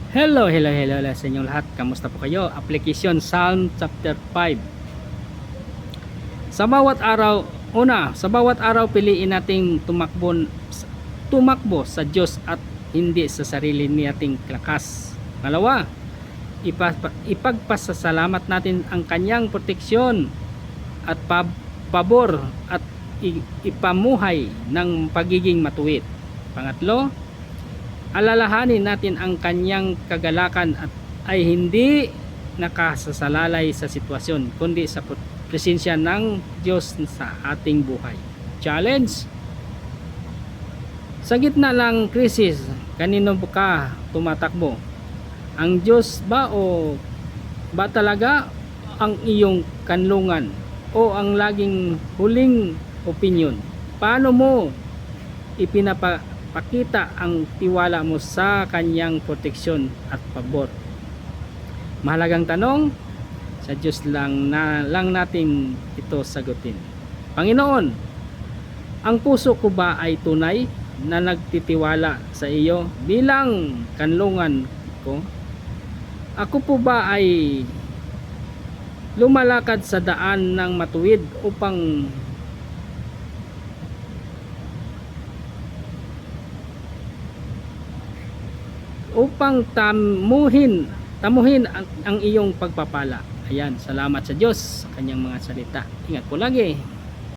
Hello sa inyong lahat. Kamusta po kayo? Application Psalm chapter 5. Sa bawat araw piliin nating tumakbo sa Diyos at hindi sa sarili nating lakas. Pangalawa, ipagpasasalamat natin ang kanyang proteksyon at pabor at ipamuhay ng pagiging matuwid. Pangatlo, alalahanin natin ang kanyang kagalakan at ay hindi nakasasalalay sa sitwasyon kundi sa presensya ng Diyos sa ating buhay. Challenge: sa gitna ng krisis, kanino ka tumatakbo? Ang Diyos ba o ba talaga ang iyong kanlungan o ang laging huling opinion? Paano mo ipinapakita ang tiwala mo sa kanyang proteksyon at pabor? Mahalagang tanong, sa Diyos lang natin ito sagutin. Panginoon, ang puso ko ba ay tunay na nagtitiwala sa iyo bilang kanlungan ko? Ako po ba ay lumalakad sa daan ng matuwid upang tamuhin ang iyong pagpapala? Ayan, salamat sa Diyos sa kanyang mga salita. Ingat po lagi.